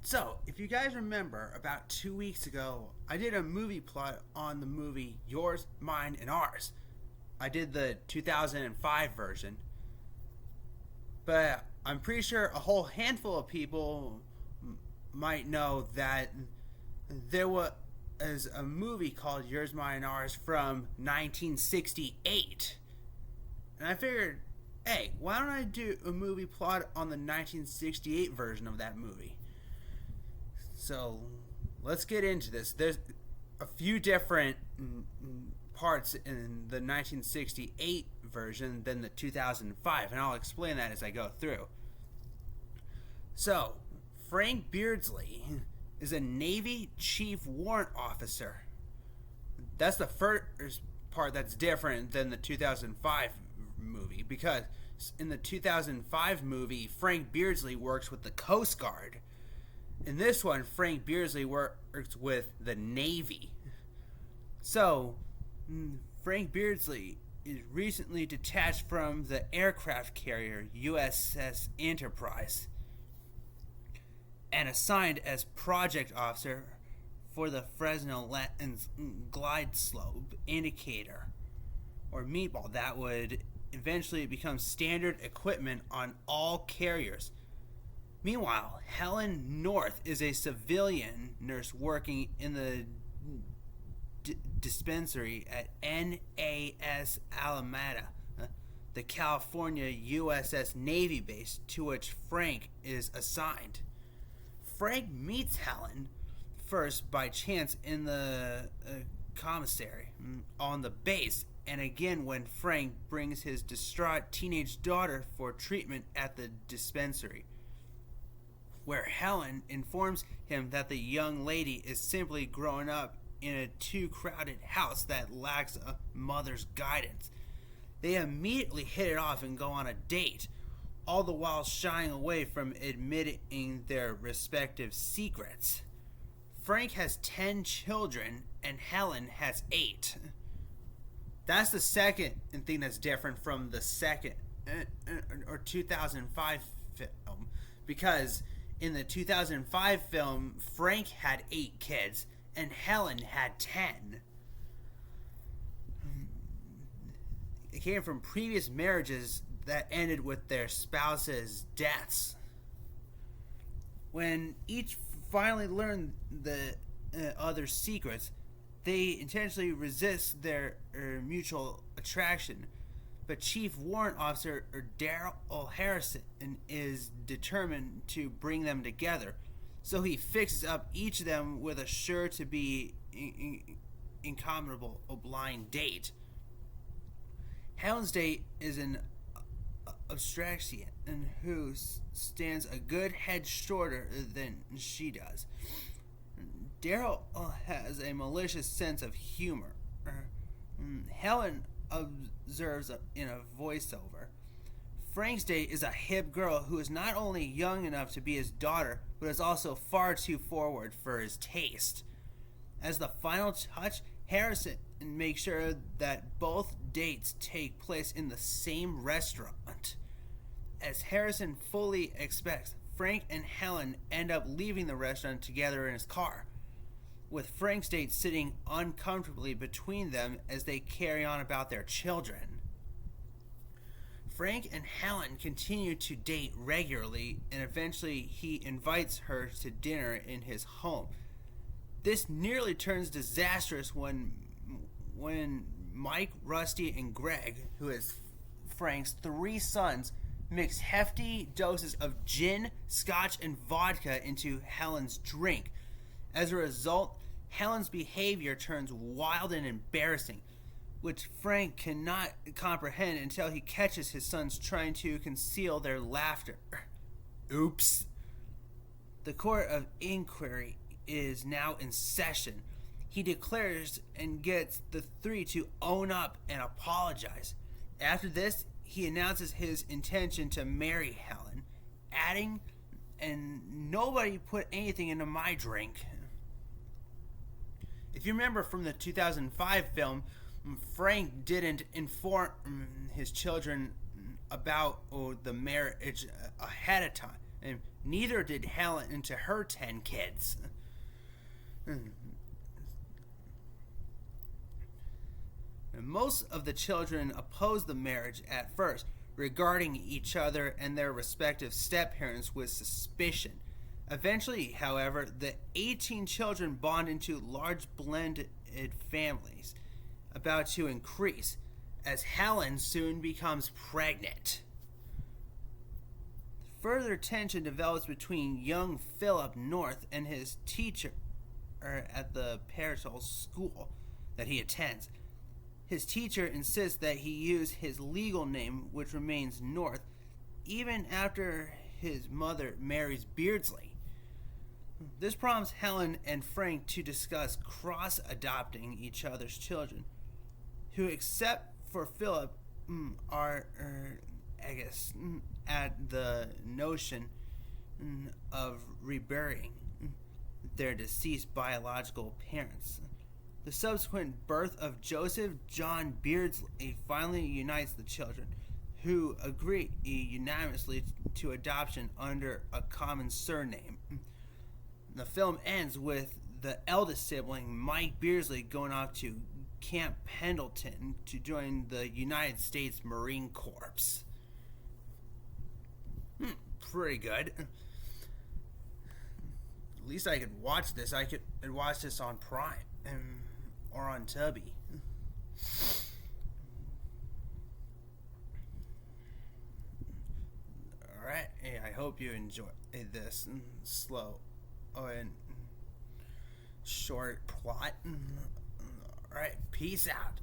So, if you guys remember, about 2 weeks ago, I did a movie plot on the movie Yours, Mine, and Ours. I did the 2005 version, but I'm pretty sure a whole handful of people might know that there was a movie called Yours, Mine, and Ours from 1968. And I figured, hey, why don't I do a movie plot on the 1968 version of that movie? So let's get into this. There's a few different parts in the 1968 version than the 2005, and I'll explain that as I go through. So, Frank Beardsley is a Navy Chief Warrant Officer. That's the first part that's different than the 2005 movie, because in the 2005 movie, Frank Beardsley works with the Coast Guard. In this one, Frank Beardsley works with the Navy. So, Frank Beardsley is recently detached from the aircraft carrier USS Enterprise and assigned as project officer for the Fresno Glide Slope Indicator, or Meatball, that would eventually become standard equipment on all carriers. Meanwhile, Helen North is a civilian nurse working in the dispensary at NAS Alameda, the California USS Navy base to which Frank is assigned. Frank meets Helen first by chance in the commissary on the base, and again when Frank brings his distraught teenage daughter for treatment at the dispensary, where Helen informs him that the young lady is simply growing up in a too crowded house that lacks a mother's guidance. They immediately hit it off and go on a date, all the while shying away from admitting their respective secrets. Frank has 10 children and Helen has 8. That's the second thing that's different from the second or 2005 film, because in the 2005 film, Frank had 8 kids and Helen had 10. It came from previous marriages that ended with their spouses' deaths. When each finally learned the other's secrets, they intentionally resist their mutual attraction. But Chief Warrant Officer Daryl Harrison is determined to bring them together. So he fixes up each of them with a sure-to-be incomparable blind date. Helen's date is an abstraction and who stands a good head shorter than she does. Daryl has a malicious sense of humor. Helen observes in a voiceover. Frank's date is a hip girl who is not only young enough to be his daughter, but is also far too forward for his taste. As the final touch, Harrison makes sure that both dates take place in the same restaurant. As Harrison fully expects, Frank and Helen end up leaving the restaurant together in his car, with Frank's date sitting uncomfortably between them as they carry on about their children. Frank and Helen continue to date regularly, and eventually he invites her to dinner in his home. This nearly turns disastrous when Mike, Rusty, and Greg, who is Frank's 3 sons, mix hefty doses of gin, scotch, and vodka into Helen's drink. As a result, Helen's behavior turns wild and embarrassing, which Frank cannot comprehend until he catches his sons trying to conceal their laughter. Oops. The court of inquiry is now in session. He declares and gets the 3 to own up and apologize. After this, he announces his intention to marry Helen, adding, "And nobody put anything into my drink." If you remember from the 2005 film, Frank didn't inform his children about the marriage ahead of time and neither did Helen into her 10 kids. Most of the children opposed the marriage at first, regarding each other and their respective step-parents with suspicion. Eventually, however, the 18 children bond into large blended families, about to increase, as Helen soon becomes pregnant. Further tension develops between young Philip North and his teacher at the parental school that he attends. His teacher insists that he use his legal name, which remains North, even after his mother marries Beardsley. This prompts Helen and Frank to discuss cross-adopting each other's children, who, except for Philip, are, at the notion of reburying their deceased biological parents. The subsequent birth of Joseph John Beardsley finally unites the children, who agree unanimously to adoption under a common surname. The film ends with the eldest sibling, Mike Beardsley, going off to Camp Pendleton to join the United States Marine Corps. Pretty good. At least I could watch this. I could watch this on Prime or on Tubi. Alright, hey, I hope you enjoy this slow and short plot. Alright, peace out.